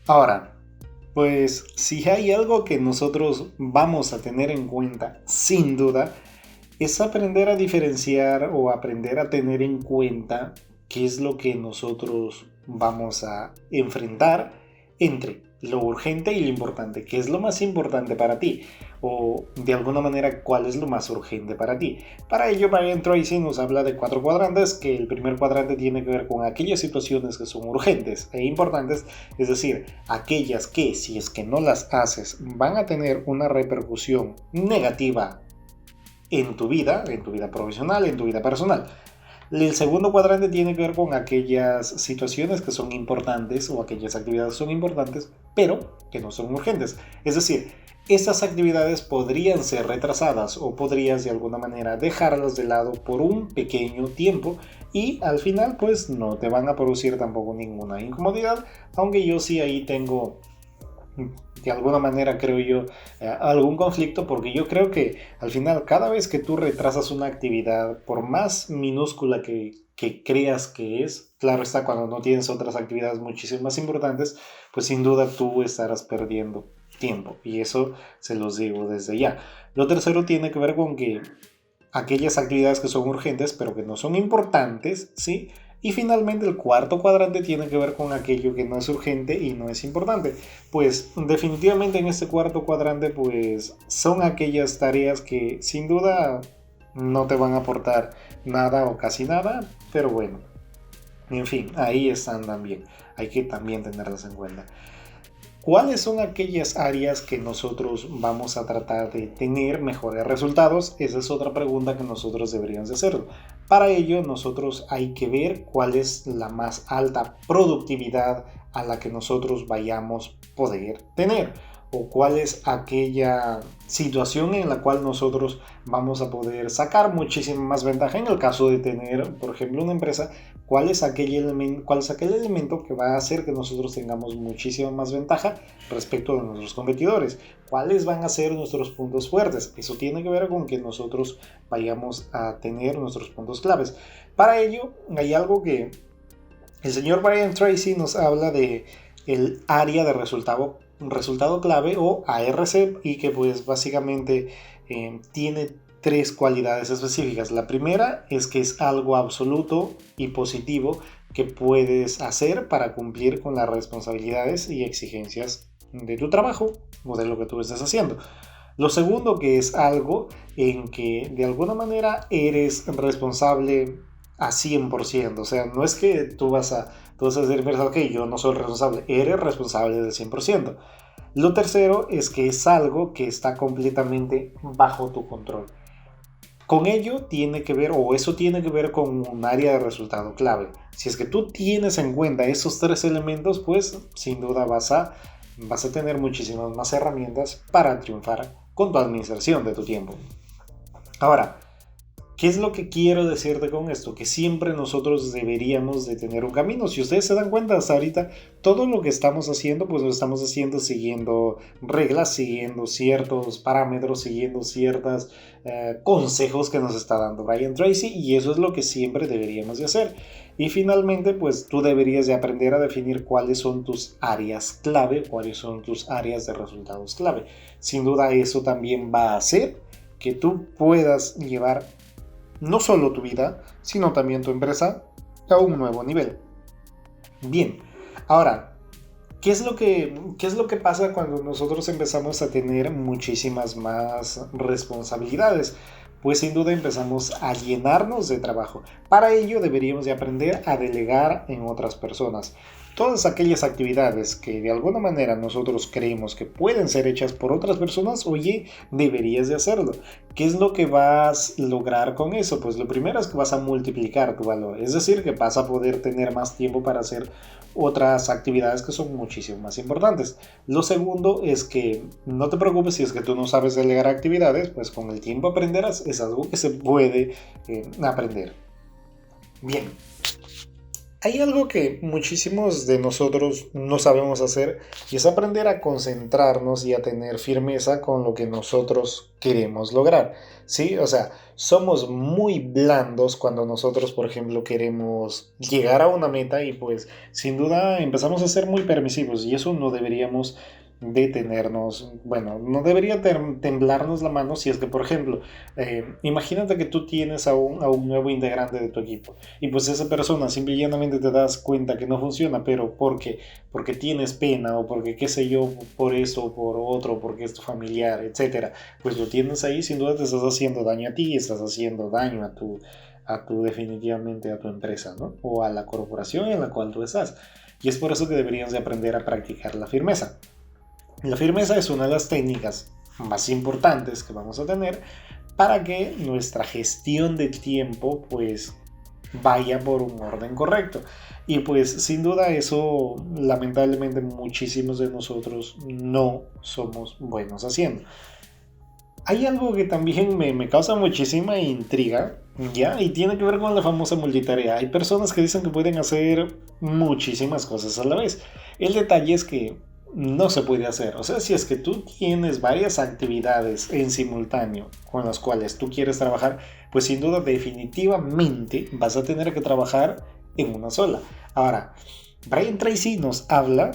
Ahora, pues si hay algo que nosotros vamos a tener en cuenta, sin duda, es aprender a diferenciar o aprender a tener en cuenta qué es lo que nosotros vamos a enfrentar entre lo urgente y lo importante. ¿Qué es lo más importante para ti? O de alguna manera, ¿cuál es lo más urgente para ti? Para ello, Brian Tracy nos habla de 4 cuadrantes, que el primer cuadrante tiene que ver con aquellas situaciones que son urgentes e importantes, es decir, aquellas que, si es que no las haces, van a tener una repercusión negativa en tu vida profesional, en tu vida personal. El segundo cuadrante tiene que ver con aquellas situaciones que son importantes o aquellas actividades que son importantes, pero que no son urgentes. Es decir, estas actividades podrían ser retrasadas o podrías de alguna manera dejarlas de lado por un pequeño tiempo y al final pues no te van a producir tampoco ninguna incomodidad, aunque yo sí ahí tengo de alguna manera creo yo algún conflicto, porque yo creo que al final cada vez que tú retrasas una actividad, por más minúscula que creas que es, claro está, cuando no tienes otras actividades muchísimo más importantes, pues sin duda tú estarás perdiendo tiempo, y eso se los digo desde ya. Lo tercero tiene que ver con que aquellas actividades que son urgentes pero que no son importantes, ¿sí? Y finalmente el cuarto cuadrante tiene que ver con aquello que no es urgente y no es importante. Pues definitivamente en este cuarto cuadrante pues son aquellas tareas que sin duda no te van a aportar nada o casi nada, pero bueno, en fin, ahí están también. Hay que también tenerlas en cuenta. ¿Cuáles son aquellas áreas que nosotros vamos a tratar de tener mejores resultados? Esa es otra pregunta que nosotros deberíamos hacer. Para ello, nosotros hay que ver cuál es la más alta productividad a la que nosotros vayamos a poder tener, o cuál es aquella situación en la cual nosotros vamos a poder sacar muchísima más ventaja. En el caso de tener, por ejemplo, una empresa, cuál es aquel elemento que va a hacer que nosotros tengamos muchísima más ventaja respecto de nuestros competidores, cuáles van a ser nuestros puntos fuertes. Eso tiene que ver con que nosotros vayamos a tener nuestros puntos claves. Para ello hay algo que el señor Brian Tracy nos habla de el área de resultado clave, o ARC, y que pues básicamente tiene tres cualidades específicas. La primera es que es algo absoluto y positivo que puedes hacer para cumplir con las responsabilidades y exigencias de tu trabajo o de lo que tú estés haciendo. Lo segundo, que es algo en que de alguna manera eres responsable a 100%. O sea, no es que tú vas a decir, ok, yo no soy responsable, eres responsable del 100%. Lo tercero es que es algo que está completamente bajo tu control. Con ello tiene que ver, o eso tiene que ver con un área de resultado clave. Si es que tú tienes en cuenta esos tres elementos, pues sin duda vas a tener muchísimas más herramientas para triunfar con tu administración de tu tiempo. Ahora, ¿qué es lo que quiero decirte con esto? Que siempre nosotros deberíamos de tener un camino. Si ustedes se dan cuenta hasta ahorita, todo lo que estamos haciendo, pues lo estamos haciendo siguiendo reglas, siguiendo ciertos parámetros, siguiendo ciertos consejos que nos está dando Brian Tracy, y eso es lo que siempre deberíamos de hacer. Y finalmente, pues tú deberías de aprender a definir cuáles son tus áreas clave, cuáles son tus áreas de resultados clave. Sin duda eso también va a hacer que tú puedas llevar no solo tu vida, sino también tu empresa a un nuevo nivel. Bien, ahora, ¿qué es lo que pasa cuando nosotros empezamos a tener muchísimas más responsabilidades? Pues sin duda empezamos a llenarnos de trabajo. Para ello deberíamos de aprender a delegar en otras personas. Todas aquellas actividades que de alguna manera nosotros creemos que pueden ser hechas por otras personas, oye, deberías de hacerlo. ¿Qué es lo que vas a lograr con eso? Pues lo primero es que vas a multiplicar tu valor, es decir, que vas a poder tener más tiempo para hacer otras actividades que son muchísimo más importantes. Lo segundo es que no te preocupes si es que tú no sabes delegar actividades, pues con el tiempo aprenderás, es algo que se puede aprender. Bien. Hay algo que muchísimos de nosotros no sabemos hacer y es aprender a concentrarnos y a tener firmeza con lo que nosotros queremos lograr. ¿Sí? O sea, somos muy blandos cuando nosotros, por ejemplo, queremos llegar a una meta y pues sin duda empezamos a ser muy permisivos y eso no deberíamos detenernos. Bueno, no debería temblarnos la mano si es que, por ejemplo, imagínate que tú tienes a un nuevo integrante de tu equipo y pues esa persona simple y llanamente te das cuenta que no funciona, pero porque tienes pena o porque qué sé yo, por eso o por otro, porque es tu familiar, etcétera, pues lo tienes ahí, sin duda te estás haciendo daño a ti, estás haciendo daño a tu definitivamente a tu empresa, ¿no? O a la corporación en la cual tú estás. Y es por eso que deberíamos de aprender a practicar la firmeza. La firmeza es una de las técnicas más importantes que vamos a tener para que nuestra gestión del tiempo pues vaya por un orden correcto. Y pues sin duda eso lamentablemente muchísimos de nosotros no somos buenos haciendo. Hay algo que también me causa muchísima intriga, ¿ya? Y tiene que ver con la famosa multitarea. Hay personas que dicen que pueden hacer muchísimas cosas a la vez. El detalle es que no se puede hacer. O sea, si es que tú tienes varias actividades en simultáneo con las cuales tú quieres trabajar, pues sin duda definitivamente vas a tener que trabajar en una sola. Ahora, Brian Tracy nos habla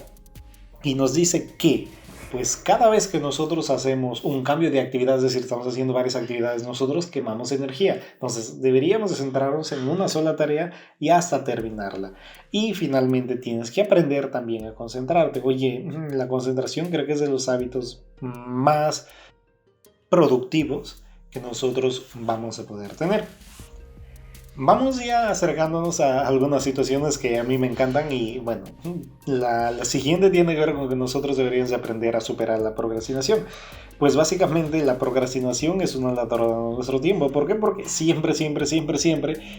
y nos dice que pues cada vez que nosotros hacemos un cambio de actividad, es decir, estamos haciendo varias actividades, nosotros quemamos energía. Entonces deberíamos de centrarnos en una sola tarea y hasta terminarla. Y finalmente tienes que aprender también a concentrarte. Oye, la concentración creo que es de los hábitos más productivos que nosotros vamos a poder tener. Vamos ya acercándonos a algunas situaciones que a mí me encantan y bueno, la siguiente tiene que ver con que nosotros deberíamos aprender a superar la procrastinación. Pues básicamente la procrastinación es una ladrona de nuestro tiempo. ¿Por qué? Porque siempre,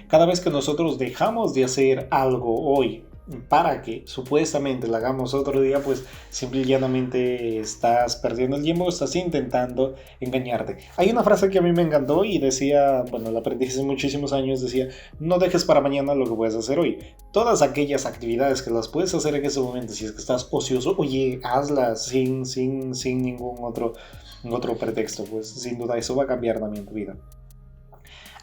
cada vez que nosotros dejamos de hacer algo hoy para que supuestamente la hagamos otro día, pues simple y llanamente estás perdiendo el tiempo, estás intentando engañarte. Hay una frase que a mí me encantó y decía, bueno, la aprendí hace muchísimos años, decía, no dejes para mañana lo que puedes hacer hoy. Todas aquellas actividades que las puedes hacer en ese momento, si es que estás ocioso, oye, hazlas sin ningún otro pretexto, pues sin duda eso va a cambiar también tu vida.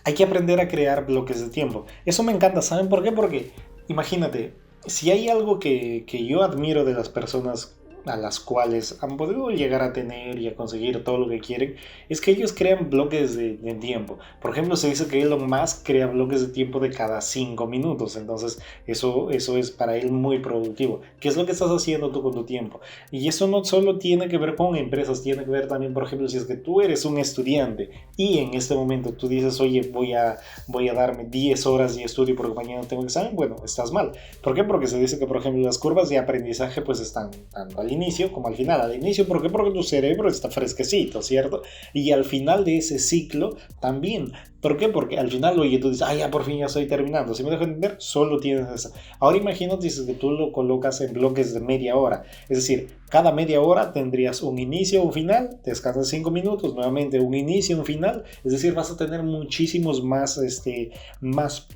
Hay que aprender a crear bloques de tiempo. Eso me encanta, ¿saben por qué? Porque imagínate, si hay algo que yo admiro de las personas a las cuales han podido llegar a tener y a conseguir todo lo que quieren, es que ellos crean bloques de tiempo. Por ejemplo, se dice que Elon Musk crea bloques de tiempo de cada 5 minutos, entonces eso es para él muy productivo. ¿Qué es lo que estás haciendo tú con tu tiempo? Y eso no solo tiene que ver con empresas, tiene que ver también, por ejemplo, si es que tú eres un estudiante y en este momento tú dices, oye, voy a darme 10 horas de estudio porque mañana tengo examen, bueno, estás mal. ¿Por qué? Porque se dice que, por ejemplo, las curvas de aprendizaje pues están tanto al inicio como al final. Al inicio, ¿por qué? Porque tu cerebro está fresquecito, ¿cierto? Y al final de ese ciclo también. ¿Por qué? Porque al final, oye, tú dices, ya por fin ya estoy terminando. Si me dejo entender, solo tienes esa. Ahora imagínate dices que tú lo colocas en bloques de media hora. Es decir, cada media hora tendrías un inicio, un final, descansas 5 minutos, nuevamente un inicio, un final. Es decir, vas a tener muchísimos más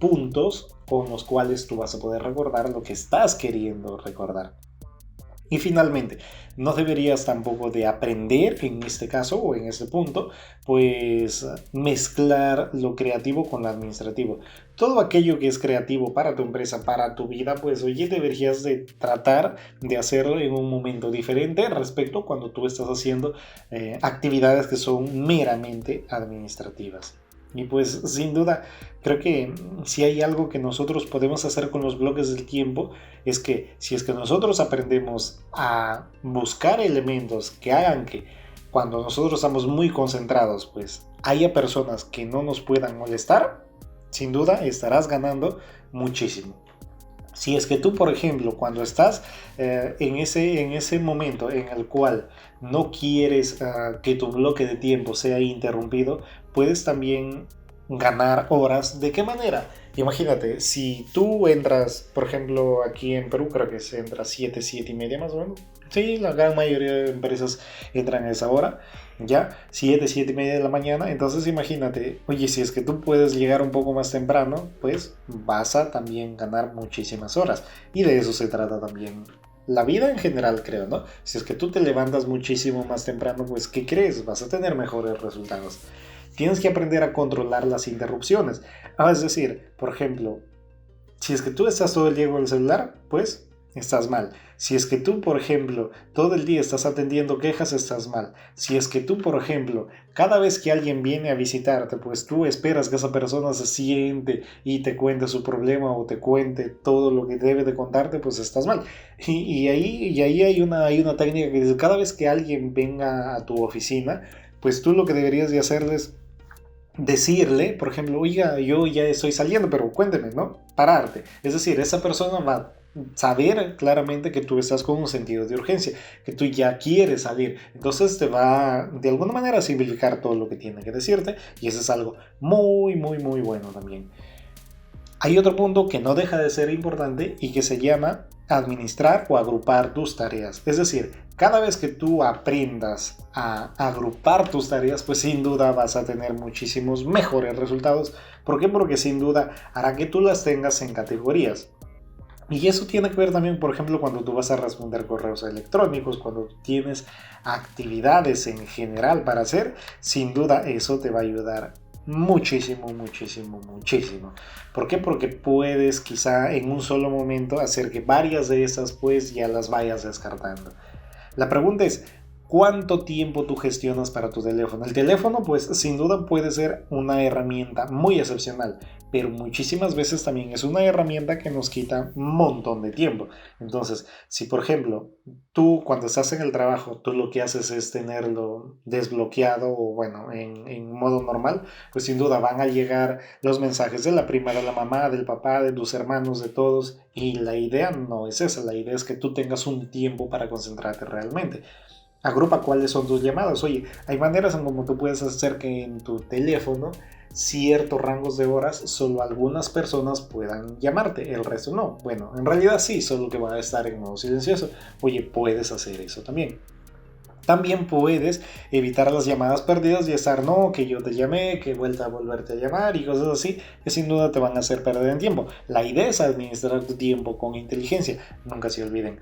puntos con los cuales tú vas a poder recordar lo que estás queriendo recordar. Y finalmente, no deberías tampoco de aprender en este caso o en este punto, pues mezclar lo creativo con lo administrativo. Todo aquello que es creativo para tu empresa, para tu vida, pues oye, deberías de tratar de hacerlo en un momento diferente respecto a cuando tú estás haciendo actividades que son meramente administrativas. Y pues sin duda, creo que si hay algo que nosotros podemos hacer con los bloques del tiempo, es que si es que nosotros aprendemos a buscar elementos que hagan que cuando nosotros estamos muy concentrados, pues haya personas que no nos puedan molestar, sin duda estarás ganando muchísimo. Si es que tú, por ejemplo, cuando estás en ese momento en el cual no quieres que tu bloque de tiempo sea interrumpido, puedes también ganar horas. ¿De qué manera? Imagínate, si tú entras, por ejemplo, aquí en Perú, creo que se entra 7, 7 y media más o menos. Sí, la gran mayoría de empresas entran a esa hora, ya, 7, 7 y media de la mañana. Entonces imagínate, oye, si es que tú puedes llegar un poco más temprano, pues vas a también ganar muchísimas horas. Y de eso se trata también la vida en general, creo, ¿no? Si es que tú te levantas muchísimo más temprano, pues ¿qué crees? Vas a tener mejores resultados. Tienes que aprender a controlar las interrupciones. Es decir, por ejemplo, si es que tú estás todo el día con el celular, pues estás mal. Si es que tú, por ejemplo, todo el día estás atendiendo quejas, estás mal. Si es que tú, por ejemplo, cada vez que alguien viene a visitarte, pues tú esperas que esa persona se siente y te cuente su problema o te cuente todo lo que debe de contarte, pues estás mal. Y ahí hay una técnica que dice, cada vez que alguien venga a tu oficina, pues tú lo que deberías de hacerles decirle, por ejemplo, oiga, yo ya estoy saliendo, pero cuénteme, ¿no? Pararte. Es decir, esa persona va a saber claramente que tú estás con un sentido de urgencia, que tú ya quieres salir. Entonces te va de alguna manera a simplificar todo lo que tiene que decirte y eso es algo muy, muy, muy bueno también. Hay otro punto que no deja de ser importante y que se llama administrar o agrupar tus tareas. Es decir, cada vez que tú aprendas a agrupar tus tareas, pues sin duda vas a tener muchísimos mejores resultados. ¿Por qué? Porque sin duda hará que tú las tengas en categorías. Y eso tiene que ver también, por ejemplo, cuando tú vas a responder correos electrónicos, cuando tienes actividades en general para hacer, sin duda eso te va a ayudar muchísimo, muchísimo, muchísimo. ¿Por qué? Porque puedes quizá en un solo momento hacer que varias de esas pues ya las vayas descartando. La pregunta es, ¿cuánto tiempo tú gestionas para tu teléfono? El teléfono pues sin duda puede ser una herramienta muy excepcional, pero muchísimas veces también es una herramienta que nos quita un montón de tiempo. Entonces, si por ejemplo tú cuando estás en el trabajo, tú lo que haces es tenerlo desbloqueado o bueno, en modo normal, pues sin duda van a llegar los mensajes de la prima, de la mamá, del papá, de tus hermanos, de todos. Y la idea no es esa, la idea es que tú tengas un tiempo para concentrarte realmente. Agrupa cuáles son tus llamadas. Oye, hay maneras en como tú puedes hacer que en tu teléfono ciertos rangos de horas solo algunas personas puedan llamarte, el resto no. Bueno, en realidad sí, solo que va a estar en modo silencioso. Oye, puedes hacer eso también. También puedes evitar las llamadas perdidas y estar, no, que yo te llamé, que he vuelto a volverte a llamar y cosas así, que sin duda te van a hacer perder el tiempo. La idea es administrar tu tiempo con inteligencia, nunca se olviden.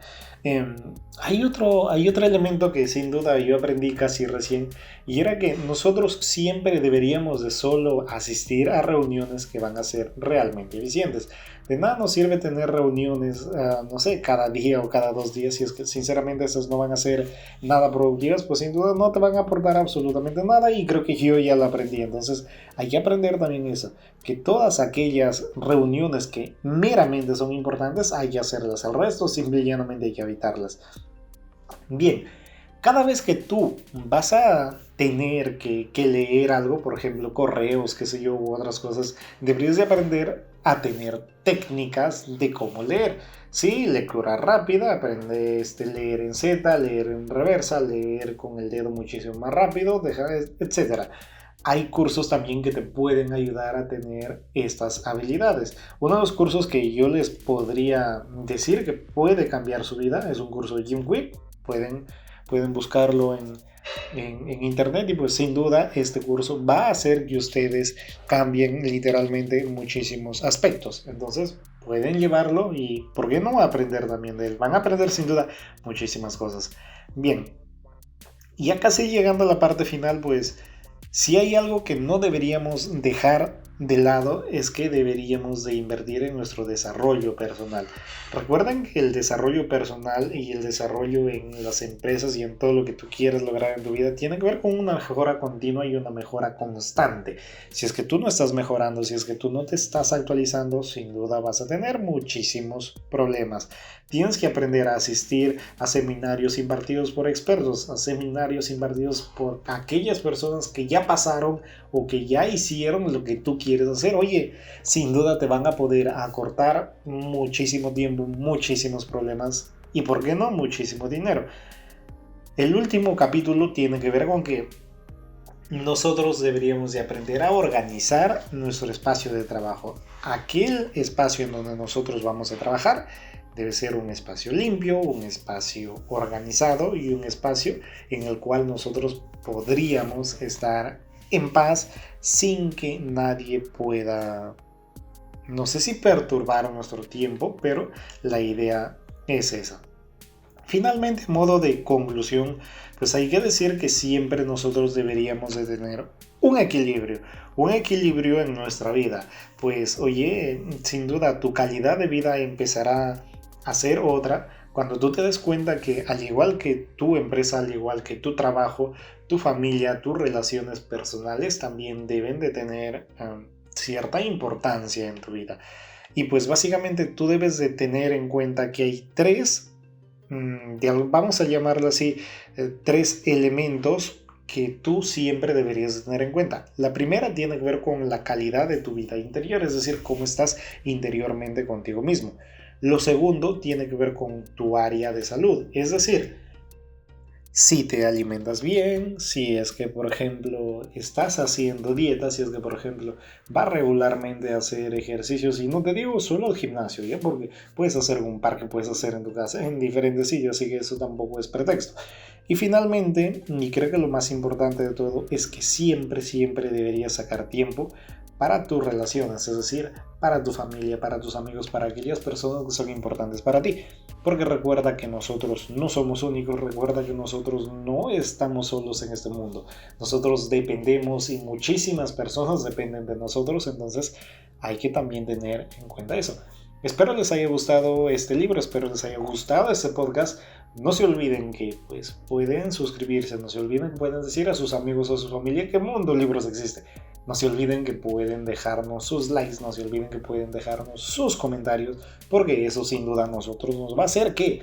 Hay otro elemento que sin duda yo aprendí casi recién y era que nosotros siempre deberíamos de solo asistir a reuniones que van a ser realmente eficientes. De nada nos sirve tener reuniones, no sé, cada día o cada 2 días, si es que sinceramente esas no van a ser nada productivas, pues sin duda no te van a aportar absolutamente nada y creo que yo ya lo aprendí. Entonces hay que aprender también eso, que todas aquellas reuniones que meramente son importantes hay que hacerlas, el resto simple y llanamente hay que evitarlas. Bien, cada vez que tú vas a tener que leer algo, por ejemplo, correos, qué sé yo, u otras cosas, deberías de aprender a tener técnicas de cómo leer. Sí, lectura rápida, aprende leer en Z, leer en reversa, leer con el dedo muchísimo más rápido, etcétera. Hay cursos también que te pueden ayudar a tener estas habilidades. Uno de los cursos que yo les podría decir que puede cambiar su vida es un curso de Jim Quick. Pueden buscarlo en internet y pues sin duda este curso va a hacer que ustedes cambien literalmente muchísimos aspectos. Entonces pueden llevarlo y ¿por qué no aprender también de él? Van a aprender sin duda muchísimas cosas. Bien, ya casi llegando a la parte final, pues si hay algo que no deberíamos dejar de lado es que deberíamos de invertir en nuestro desarrollo personal. Recuerden que el desarrollo personal y el desarrollo en las empresas y en todo lo que tú quieres lograr en tu vida tiene que ver con una mejora continua y una mejora constante. Si es que tú no estás mejorando, si es que tú no te estás actualizando, sin duda vas a tener muchísimos problemas. Tienes que aprender a asistir a seminarios impartidos por expertos, a seminarios impartidos por aquellas personas que ya pasaron o que ya hicieron lo que tú quieres hacer. Oye, sin duda te van a poder acortar muchísimo tiempo, muchísimos problemas y, ¿por qué no?, muchísimo dinero. El último capítulo tiene que ver con que nosotros deberíamos de aprender a organizar nuestro espacio de trabajo. Aquel espacio en donde nosotros vamos a trabajar debe ser un espacio limpio, un espacio organizado y un espacio en el cual nosotros podríamos estar en paz sin que nadie pueda, no sé si perturbar nuestro tiempo, pero la idea es esa. Finalmente, en modo de conclusión, pues hay que decir que siempre nosotros deberíamos de tener un equilibrio en nuestra vida. Pues oye, sin duda tu calidad de vida empezará a ser otra cuando tú te des cuenta que al igual que tu empresa, al igual que tu trabajo, tu familia, tus relaciones personales también deben de tener cierta importancia en tu vida. Y pues básicamente tú debes de tener en cuenta que hay vamos a llamarlo así, tres elementos que tú siempre deberías tener en cuenta. La primera tiene que ver con la calidad de tu vida interior, es decir, cómo estás interiormente contigo mismo. Lo segundo tiene que ver con tu área de salud, es decir, si te alimentas bien, si es que por ejemplo estás haciendo dieta, si es que por ejemplo vas regularmente a hacer ejercicios y no te digo solo el gimnasio, ¿ya? Porque puedes hacer en un parque, puedes hacer en tu casa, en diferentes sitios, así que eso tampoco es pretexto. Y finalmente, y creo que lo más importante de todo es que siempre, siempre deberías sacar tiempo para tus relaciones, es decir, para tu familia, para tus amigos, para aquellas personas que son importantes para ti. Porque recuerda que nosotros no somos únicos, recuerda que nosotros no estamos solos en este mundo. Nosotros dependemos y muchísimas personas dependen de nosotros, entonces hay que también tener en cuenta eso. Espero les haya gustado este libro, espero les haya gustado este podcast. No se olviden que pues pueden suscribirse, no se olviden que pueden decir a sus amigos o a su familia que Mundo Libros existe. No se olviden que pueden dejarnos sus likes, no se olviden que pueden dejarnos sus comentarios, porque eso sin duda a nosotros nos va a hacer que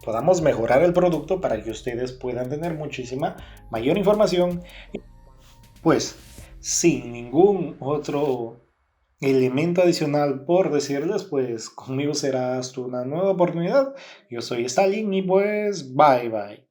podamos mejorar el producto para que ustedes puedan tener muchísima mayor información. Pues sin ningún otro elemento adicional por decirles, pues conmigo será hasta una nueva oportunidad. Yo soy Stalin y pues bye bye.